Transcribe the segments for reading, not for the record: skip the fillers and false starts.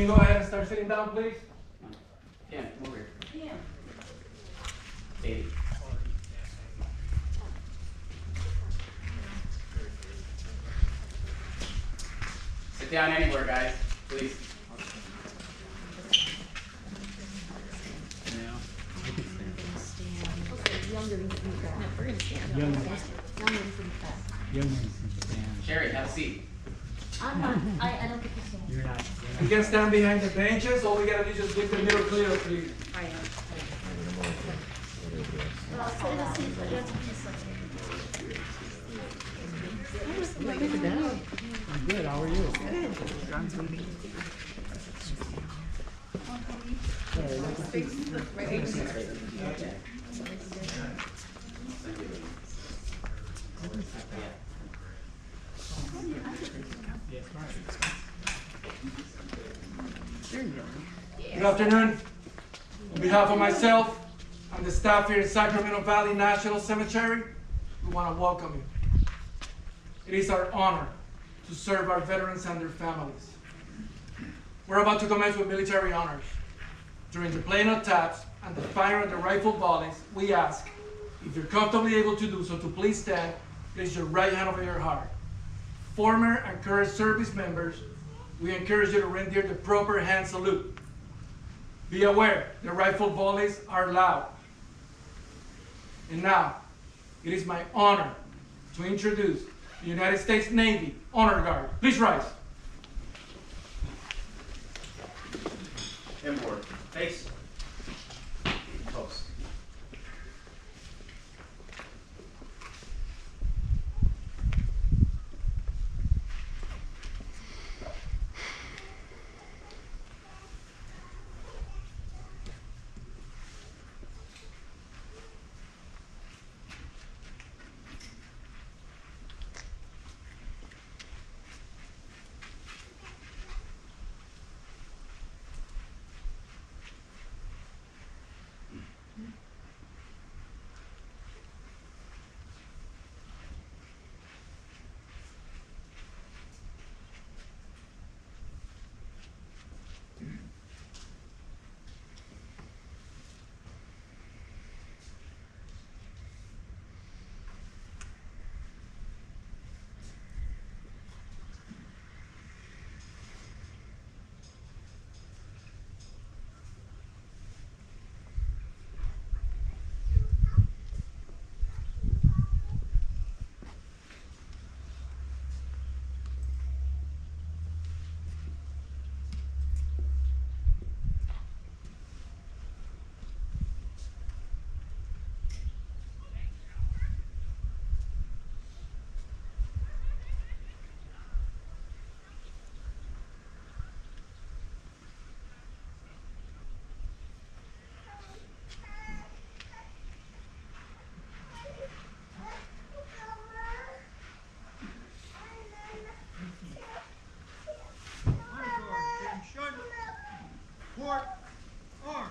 can go ahead and start sitting down, please. Cam, come over here. Yeah. Katie. Sit down anywhere, guys, please. Younger than 55. No, we're gonna stand. Younger. Younger than 55. Young ones can stand. Sherry, have a seat. I'm not, I don't get to stand. You're not. You can stand behind the benches. All we gotta do is just get the middle clear, please. I am. Well, I'll say the seat, but you have to be I'm good. How are you? Good afternoon. On behalf of myself and the staff here at Sacramento Valley National Cemetery, we want to welcome you. It is our honor to serve our veterans and their families. We're about to commence with military honors. During the playing of taps and the fire of the rifle volleys, we ask, if you're comfortably able to do so, to please stand, place your right hand over your heart. Former and current service members, we encourage you to render the proper hand salute. Be aware, the rifle volleys are loud. And now, it is my honor to introduce the United States Navy Honor Guard. Please rise. Inboard. Face. Post. Port arm.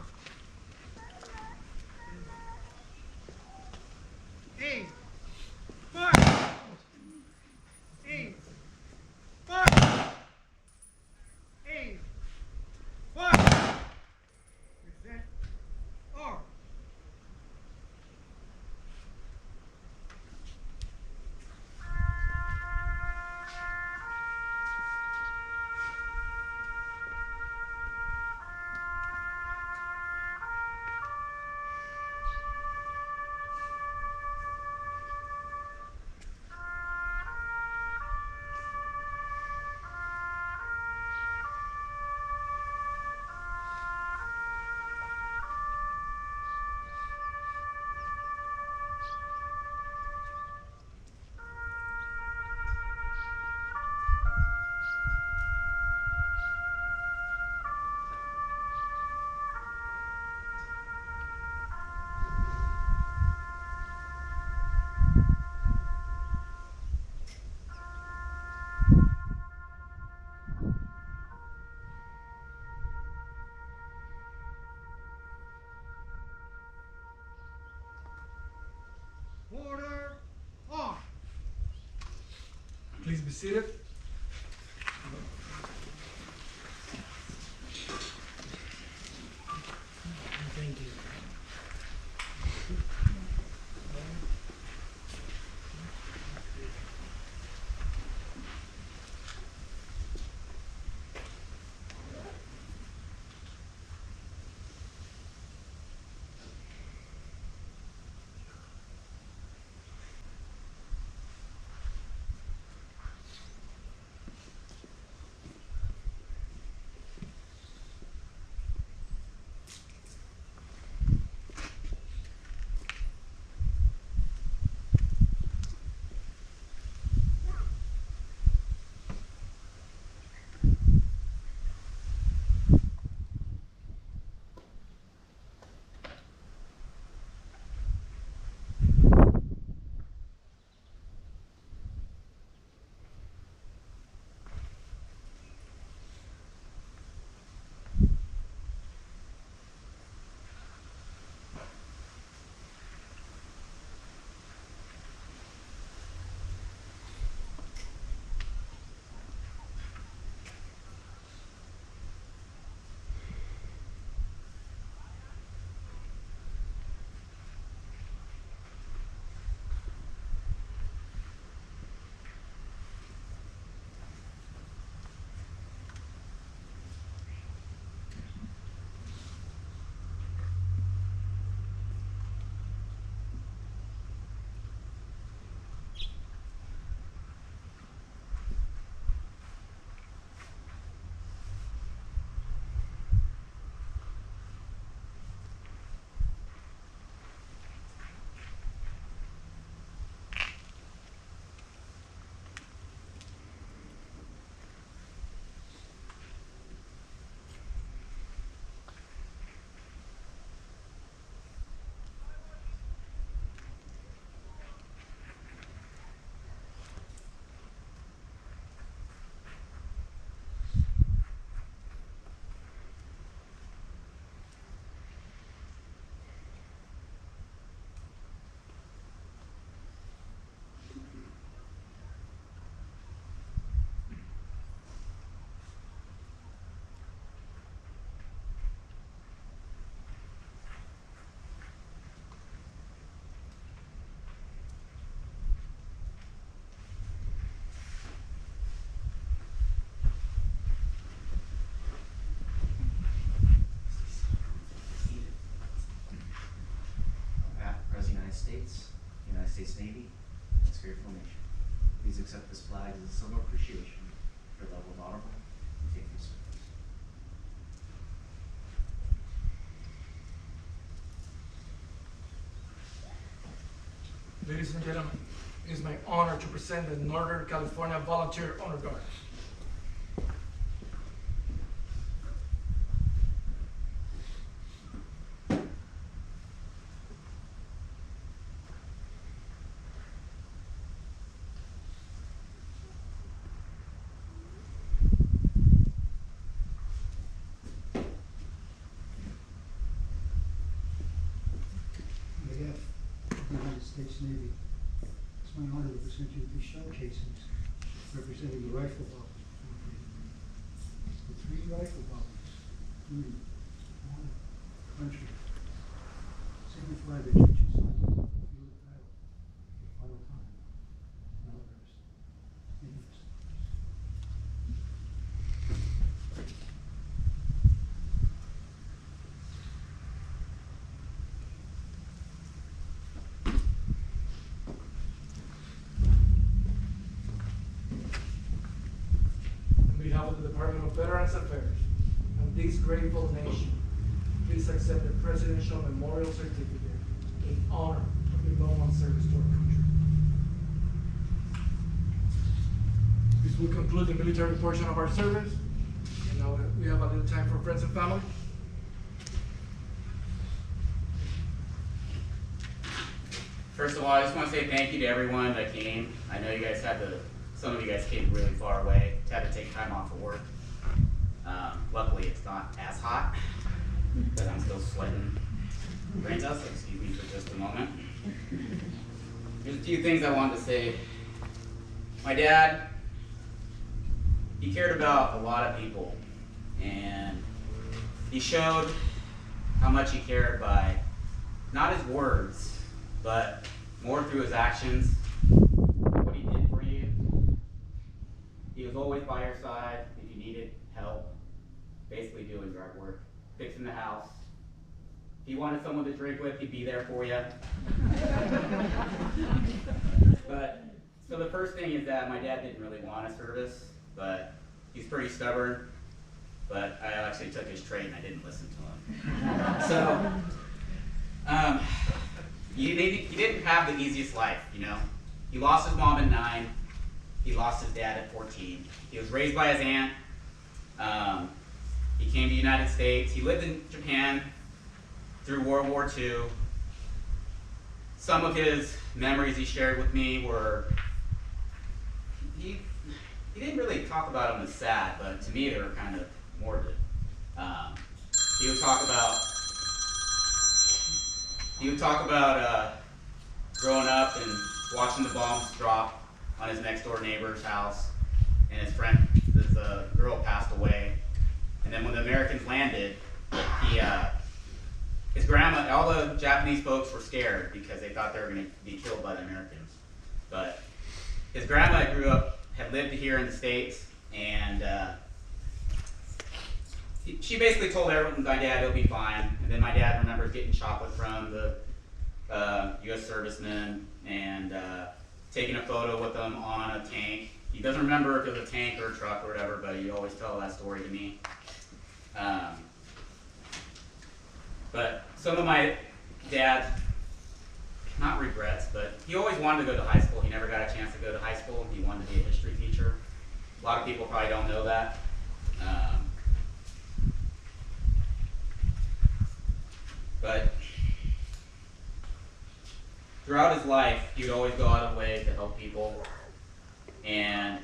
Aim. Fire. Aim. Fire. Aim. Fire. Present arm. Order on. Please be seated. States Navy, and for your formation. Please accept this flag as a symbol of appreciation for your level of honorable and faithful service. Ladies and gentlemen, it is my honor to present the Northern California Volunteer Honor Guard. On behalf of the United States Navy, it's my honor to present you with these shell casings representing the rifle volleys. The 3 rifle volleys, duty, honor, country, signify that you should sign the field of battle for the final time. Now rest in peace. On behalf of the Department of Veterans Affairs and this grateful nation, please accept the Presidential Memorial Certificate in honor of your loved one's service to our country. This will conclude the military portion of our service. And now we have a little time for friends and family. First of all, I just want to say thank you to everyone that came. I know you guys some of you guys came really far away, had to take time off of work. Luckily, it's not as hot, but I'm still sweating brains out, so excuse me for just a moment. There's a few things I wanted to say. My dad, he cared about a lot of people, and he showed how much he cared by not his words, but more through his actions, what he did for you. He was always by your side if you needed help, basically doing yard work, fixing the house. If you wanted someone to drink with, he'd be there for you. But, so the first thing is that my dad didn't really want a service, but he's pretty stubborn. But I actually took his trade and I didn't listen to him. So, he didn't have the easiest life, you know. He lost his mom at 9. He lost his dad at 14. He was raised by his aunt. He came to the United States. He lived in Japan through World War II. Some of his memories he shared with me were, he didn't really talk about them as sad, but to me they were kind of morbid. He would talk about growing up and watching the bombs drop on his next door neighbor's house, and his girl passed away. And then when the Americans landed, his grandma, all the Japanese folks were scared because they thought they were going to be killed by the Americans. But his grandma had lived here in the States, and she basically told everyone, my dad, he'll be fine. And then my dad remembers getting chocolate from the U.S. servicemen and taking a photo with them on a tank. He doesn't remember if it was a tank or a truck or whatever, but he always tells that story to me. But some of my dad's, not regrets, but he always wanted to go to high school. He never got a chance to go to high school. He wanted to be a history teacher. A lot of people probably don't know that. But throughout his life, he would always go out of his way to help people. And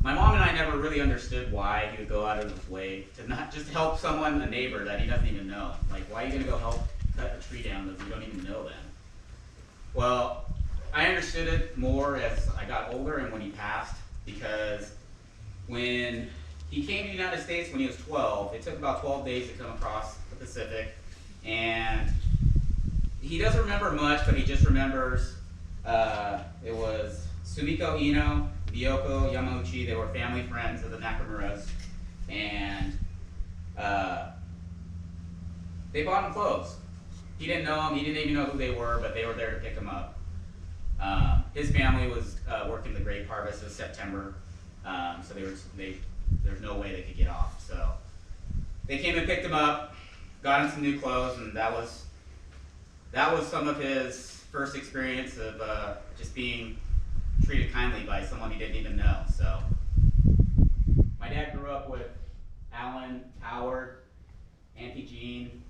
my mom and I never really understood why he would go out of his way to not just help someone, a neighbor that he doesn't even know. Like, why are you going to go help cut a tree down that you don't even know them? Well, I understood it more as I got older and when he passed, because when he came to the United States when he was 12, it took about 12 days to come across the Pacific, and he doesn't remember much, but he just remembers it was Sumiko Ino, Ryoko Yamauchi. They were family friends of the Nakamuras, and they bought him clothes. He didn't know them, he didn't even know who they were, but they were there to pick him up. His family was working the grape harvest of September, so there's no way they could get off. So they came and picked him up, got him some new clothes, and that was some of his first experience of just being treated kindly by someone he didn't even know. So my dad grew up with Alan, Howard, Auntie Jean,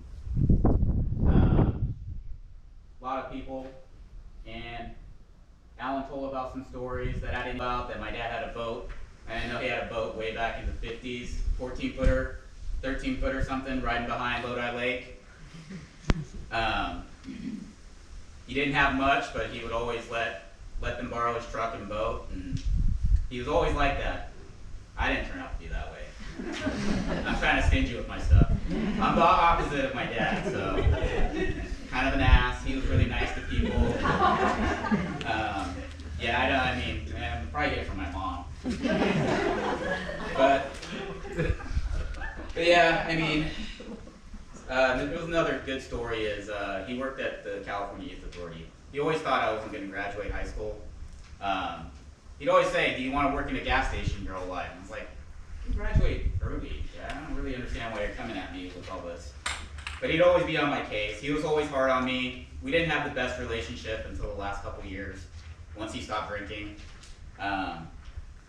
a lot of people, and Alan told about some stories that I didn't know about, that my dad had a boat. I didn't know he had a boat way back in the 50s, 14-footer, 13-footer something, riding behind Lodi Lake. He didn't have much, but he would always let them borrow his truck and boat, and he was always like that. I didn't turn out to be that way. I'm kind of stingy with my stuff. I'm the opposite of my dad, so kind of an ass. He was really nice to people. Yeah, I mean, I'm probably get it from my mom. But yeah, I mean, there was another good story is he worked at the California Youth Authority. He always thought I wasn't going to graduate high school. He'd always say, "Do you want to work in a gas station your whole life?" And I was like, "You graduate early. I don't really understand why you're coming at me with all this." But he'd always be on my case. He was always hard on me. We didn't have the best relationship until the last couple years, once he stopped drinking.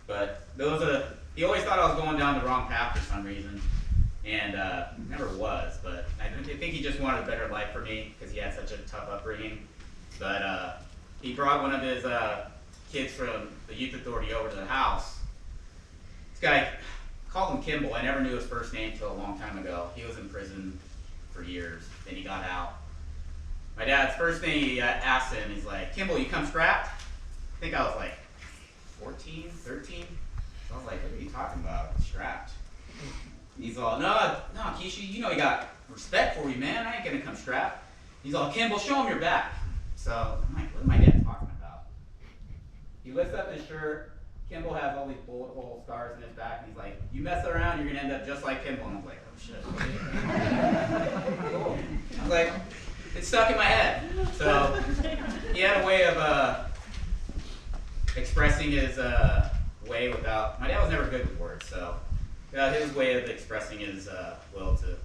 But he always thought I was going down the wrong path for some reason, and never was. But I think he just wanted a better life for me because he had such a tough upbringing. But he brought one of his kids from the youth authority over to the house. This guy called him Kimball. I never knew his first name until a long time ago. He was in prison for years, then he got out. My dad's first thing he asked him, he's like, "Kimball, you come strapped?" I think I was like 14, 13. So I was like, "What are you talking about, strapped?" He's all, no, Kishi, you know he got respect for you, man. I ain't gonna come strapped." He's all, "Kimball, show him your back." So I'm like, what is my dad talking about? He lifts up his shirt. Kimball has all these bullet hole scars in his back, and he's like, "You mess around, you're gonna end up just like Kimball." And I was like, "Oh shit." I was like, it stuck in my head. So he had a way of expressing his way without. My dad was never good with words, so his way of expressing his will to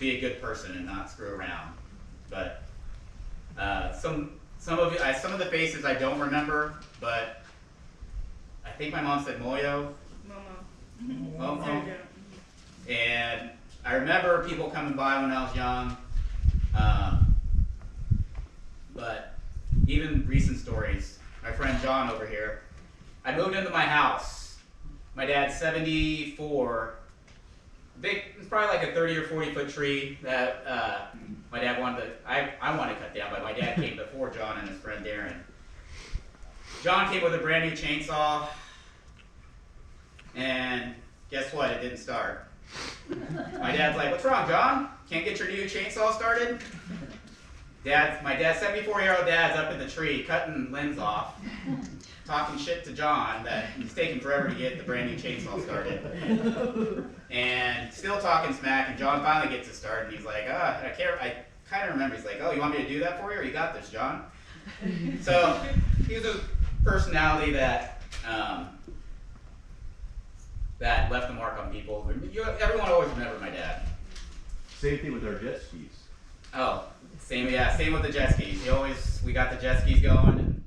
be a good person and not screw around. But some of the faces I don't remember, but I think my mom said Moyo. Momo. And I remember people coming by when I was young. But even recent stories, my friend John over here, I moved into my house. My dad's 74. It's probably like a 30 or 40 foot tree that my dad I wanted to cut down, but my dad came before John and his friend Darren. John came with a brand new chainsaw, and guess what? It didn't start. My dad's like, "What's wrong, John? Can't get your new chainsaw started?" My dad's 74-year-old dad's up in the tree cutting limbs off, talking shit to John that it's taking forever to get the brand new chainsaw started, and still talking smack. And John finally gets it started, and he's like, I kind of remember. He's like, "Oh, you want me to do that for you, or you got this, John?" So he was a personality that left a mark on people. Everyone always remembered my dad. Same thing with our jet skis. Oh, same with the jet skis. We got the jet skis going, and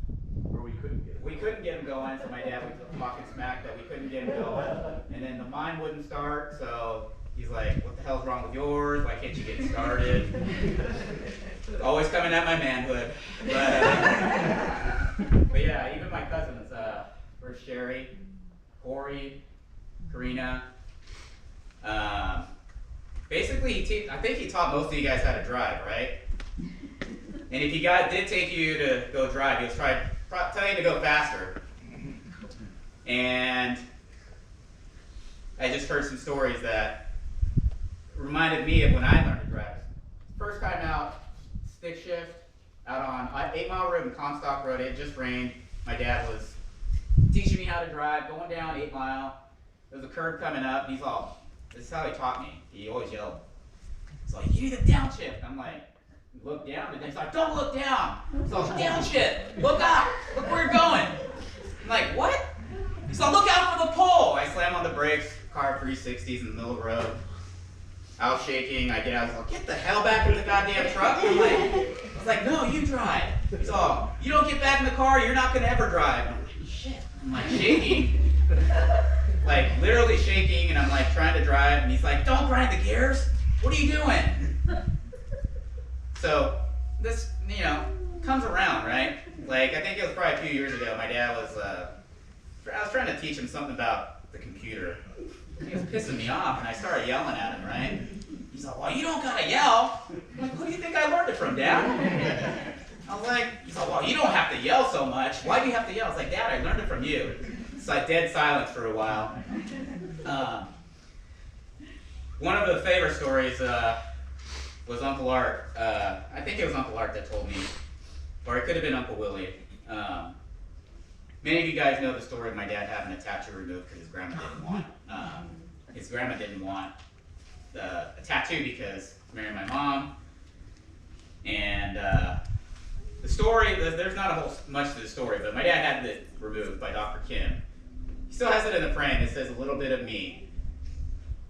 Or we couldn't get it. we couldn't get them going, so my dad was talking smack that we couldn't get them going. And then the mine wouldn't start, so he's like, "What the hell's wrong with yours? Why can't you get started?" Always coming at my manhood. But yeah, even my cousins, first Sherry, Corey, Karina. Basically, I think he taught most of you guys how to drive, right? And if he did take you to go drive, he was tell you to go faster. And I just heard some stories that reminded me of when I learned to drive. First time out, stick shift, out on 8 Mile Road and Comstock Road. It just rained. My dad was teaching me how to drive, going down 8 Mile. There was a curb coming up, and he's all, this is how he taught me. He always yelled. He's like, "You need a downshift." I'm like, Look down, and he's like, don't look down. So down shit. Look up. Look where you're going. I'm like, what? He's like, look out for the pole. I slam on the brakes, car 360s in the middle of the road. I was shaking. I get out. He's like, get the hell back in the goddamn truck. I was like, no, you drive. He's all, you don't get back in the car, you're not gonna ever drive. I'm like, shit. I'm like shaking. Like literally shaking, and I'm like trying to drive, and he's like, don't grind the gears. What are you doing? So this, comes around, right? Like I think it was probably a few years ago. My dad was, I was trying to teach him something about the computer. He was pissing me off, and I started yelling at him, right? He's like, well, you don't gotta yell. I'm like, who do you think I learned it from, Dad? I was like, he's like, well, you don't have to yell so much. Why do you have to yell? I was like, Dad, I learned it from you. It's like dead silence for a while. One of the favorite stories was Uncle Art. I think it was Uncle Art that told me, or it could have been Uncle Willie. Many of you guys know the story of my dad having a tattoo removed because his grandma didn't want. His grandma didn't want a tattoo because he married my mom. And the story, there's not a whole much to the story, but my dad had it removed by Dr. Kim. He still has it in the frame. It says a little bit of me.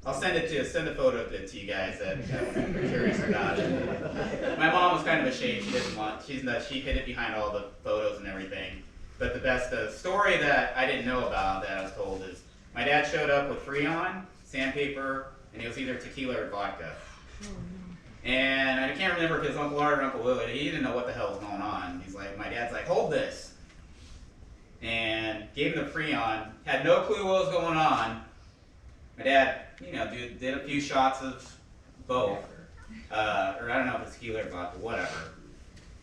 I'll send a photo of it to you guys that are curious about it. My mom was kind of ashamed. She didn't want. She hid it behind all the photos and everything. But the best story that I didn't know about that I was told is my dad showed up with Freon, sandpaper, and it was either tequila or vodka. And I can't remember if it was Uncle Art or Uncle Willie. He didn't know what the hell was going on. He's like, my dad's like, hold this. And gave him the Freon. Had no clue what was going on. My dad, did a few shots of both. Or I don't know if it's tequila or vodka, whatever.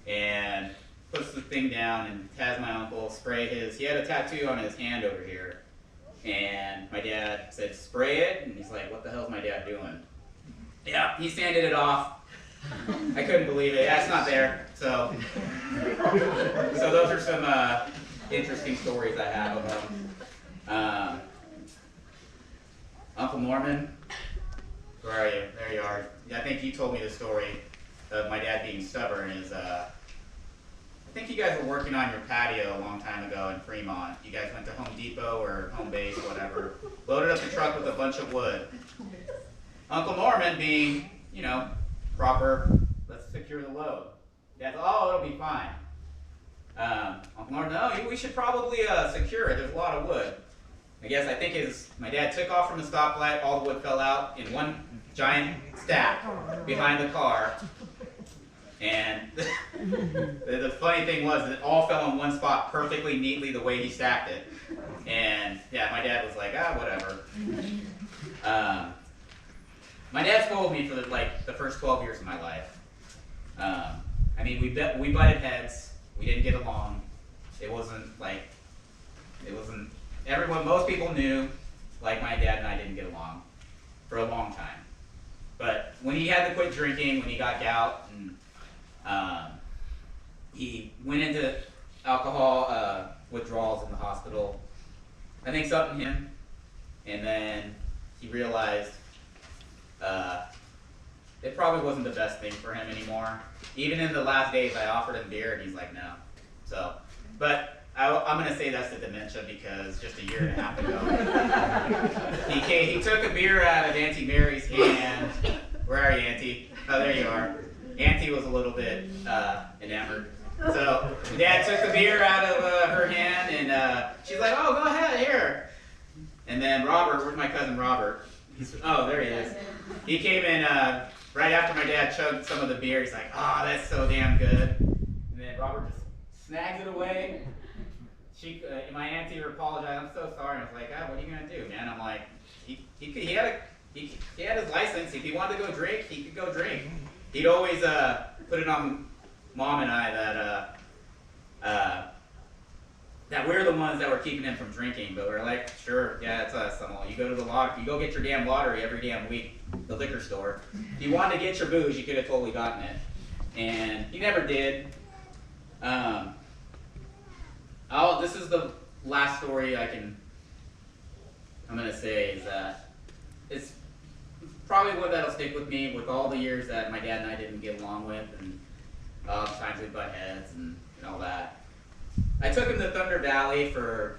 And puts the thing down and has my uncle spray his. He had a tattoo on his hand over here. And my dad said, spray it. And he's like, what the hell's my dad doing? Yeah, he sanded it off. I couldn't believe it. Yeah, it's not there. So those are some interesting stories I have of him. Uncle Norman, where are you? There you are. I think you told me the story of my dad being stubborn. I think you guys were working on your patio a long time ago in Fremont. You guys went to Home Depot or Home Base, whatever. Loaded up the truck with a bunch of wood. Uncle Norman being, proper, let's secure the load. Dad's, oh, it'll be fine. Uncle Norman, no, we should probably secure it. There's a lot of wood. I think my dad took off from the stoplight, all the wood fell out in one giant stack behind the car. And the funny thing was that it all fell in one spot perfectly neatly the way he stacked it. And yeah, my dad was like, whatever. My dad spoiled me for the first 12 years of my life. We butted heads. We didn't get along. Most people knew, my dad and I didn't get along for a long time. But when he had to quit drinking, when he got gout, and he went into alcohol withdrawals in the hospital, I think something hit him, and then he realized it probably wasn't the best thing for him anymore. Even in the last days, I offered him beer, and he's like, no. So, but I'm going to say that's the dementia because just a year and a half ago, he took a beer out of Auntie Mary's hand. Where are you, Auntie? Oh, there you are. Auntie was a little bit enamored. So Dad took the beer out of her hand, and she's like, oh, go ahead, here. And then Robert, where's my cousin Robert? Oh, there he is. He came in right after my dad chugged some of the beer. He's like, oh, that's so damn good. And then Robert just snags it away. My auntie apologized. I'm so sorry. I was like, what are you gonna do, man? I'm like, he had his license. If he wanted to go drink, he could go drink. He'd always put it on Mom and I that we're the ones that were keeping him from drinking. But we're like, sure, yeah, it's us. You go to the lottery. You go get your damn lottery every damn week, the liquor store. If you wanted to get your booze, you could have totally gotten it, and he never did. This is the last story I'm gonna say is that it's probably one that'll stick with me with all the years that my dad and I didn't get along with, and Sometimes we butt heads and all that. I took him to Thunder Valley for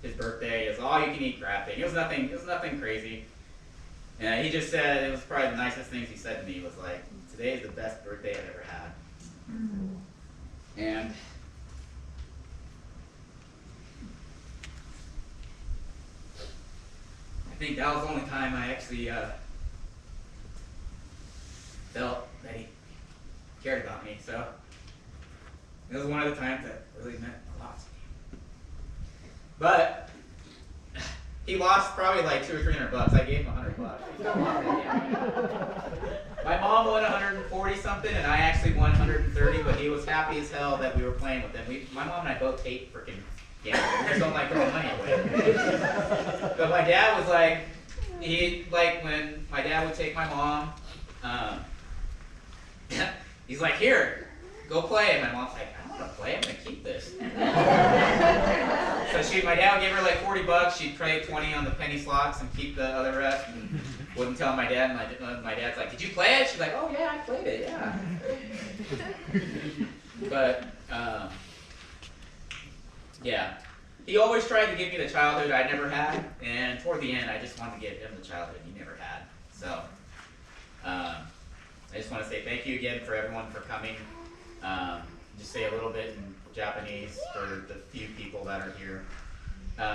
his birthday. It was all you can eat crab thing. It was nothing crazy. And he just said, it was probably the nicest things he said to me was like, today is the best birthday I've ever had. And I think that was the only time I actually felt that he cared about me. So it was one of the times that really meant a lot to me. But he lost probably like $200 or $300. I gave him $100. My mom won 140 something, and I actually won 130. But he was happy as hell that we were playing with him. My mom and I both hate freaking gambling. We just don't like throwing money away. But my dad was like, when my dad would take my mom, he's like, here, go play. And my mom's like, I don't want to play. I'm gonna keep this. So my dad would give her like $40. She'd play 20 on the penny slots and keep the other rest. And wouldn't tell my dad. And my dad's like, did you play it? She's like, oh yeah, I played it. Yeah. But yeah, he always tried to give me the childhood I never had, and toward the end, I just wanted to give him the childhood he never had. So I just want to say thank you again for everyone for coming. Just say a little bit in Japanese for the few people that are here.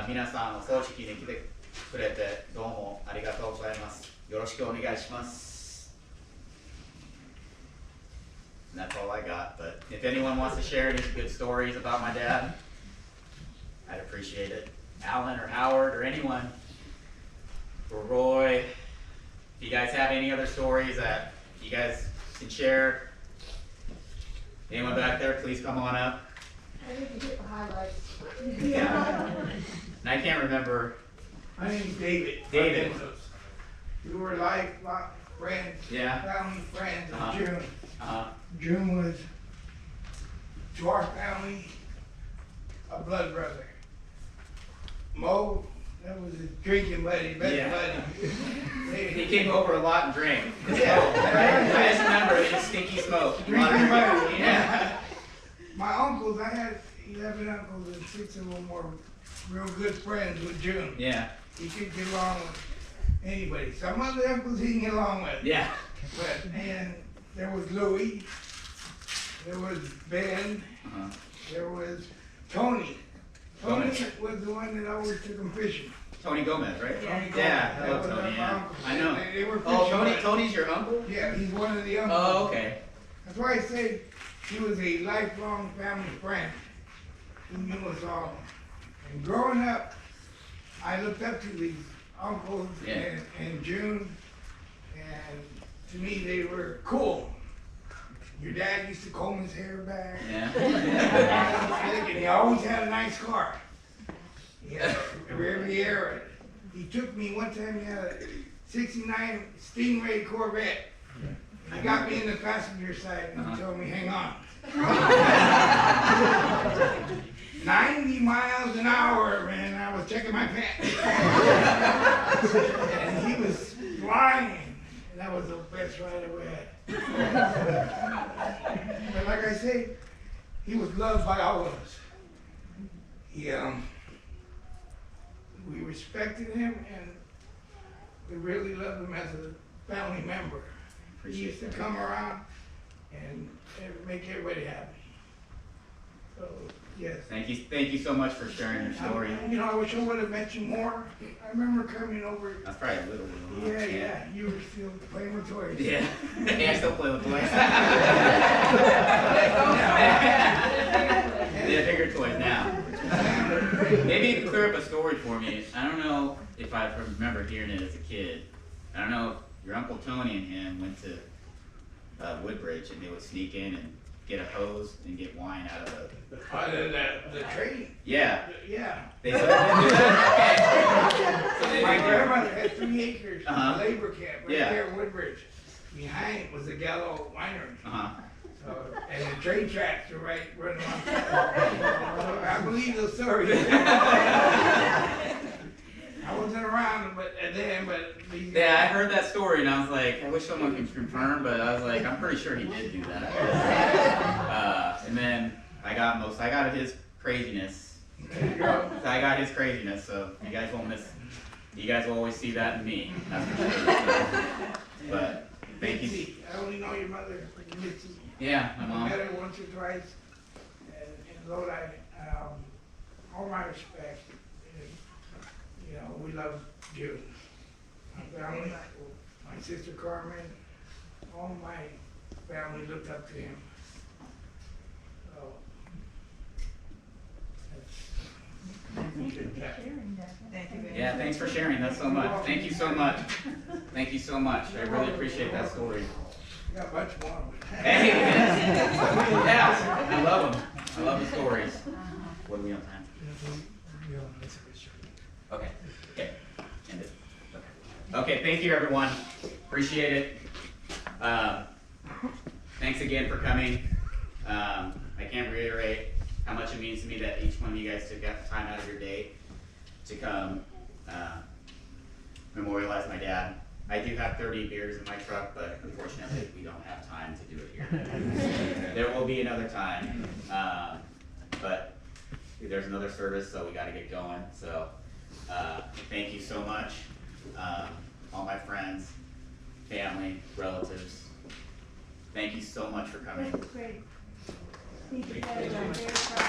皆さんお葬式に来てくれてどうもありがとうございます。よろしくお願いします。And that's all I got. But if anyone wants to share any good stories about my dad, I'd appreciate it. Alan or Howard or anyone, or Roy. If you guys have any other stories that you guys can share, anyone back there, please come on up. I think you get the highlights. Yeah. And I can't remember. My name's David. David. We were like friends, Yeah. family friends Uh-huh. in June. Uh-huh. June was, to our family, a blood brother. Mo, that was his drinking buddy, best Yeah. buddy. He came over a lot and drank. Yeah. I just remember it was stinky smoke. A lot of Drinking buddy, drinking. yeah. My uncles, I had 11 uncles and 6 of them were real good friends with June. Yeah. He could get along with anybody. Some other uncles he didn't get along with. Yeah. And there was Louie, there was Ben, Uh-huh. there was Tony. Tony Gomez. was the one that always took him fishing. Tony Gomez, right? Tony Gomez. Yeah. That Hello, was Tony. my Yeah. uncle. I know. They were Oh, fishing. Tony's your uncle? Yeah, he's one of the uncles. Oh, okay. That's why I say he was a lifelong family friend. He knew us all. And growing up, I looked up to these uncles Yeah. and June, and to me they were cool. Your dad used to comb his hair back. Yeah. And he always had a nice car. Yeah, rarely arid. He took me one time, he had a 69 Stingray Corvette. He got me in the passenger side and he told me, hang on. 90 miles an hour, man, I was checking my pants. And he was flying. And that was the best ride I ever had. But like I say, he was loved by all of us. We respected him and we really loved him as a family member. He used to come around and make everybody happy. So, yes. Thank you so much for sharing your story. I wish I would have met you more. I remember coming over. That's probably a little bit. Yeah, you were still playing with toys. Yeah. Yeah, I still play with toys. Yeah, bigger toys now. Maybe you could clear up a story for me. I don't know if I remember hearing it as a kid. I don't know if your Uncle Tony and him went to Woodbridge and they would sneak in and get a hose and get wine out of The train. Yeah. Yeah. They said okay. My grandmother had 3 acres, Uh-huh. a labor camp right Yeah. there in Woodbridge. Behind was the Gallo Winery. Uh-huh. So, and the train tracks were running on. So I believe those stories. I wasn't around, but these Yeah, I heard that story and I was like, I wish someone could confirm, but I was like, I'm pretty sure he did do that. And then I got his craziness. There you go. I got his craziness, so you guys will always see that in me, that's for sure. So, but, thank you. Mitzi, I only know your mother, Mitzi. Yeah, my I mom. met her once or twice, and Lord, all my respect, and, you know, we love you. My family, my sister Carmen, all my family looked up to him. So, Yeah, thanks for sharing that so much. Thank you so much. Thank you so much. I really appreciate that story. you got much more. Hey, yeah, I love them. I love the stories. What are we on time? Okay. Okay. End it. Okay, thank you everyone. Appreciate it. Thanks again for coming. I can't reiterate how much it means to me that each one of you guys took out time out of your day to come memorialize my dad. I do have 30 beers in my truck, but unfortunately we don't have time to do it here. There will be another time, but there's another service, so we got to get going. So thank you so much, all my friends, family, relatives. Thank you so much for coming. Great. Thank you guys. I'm very proud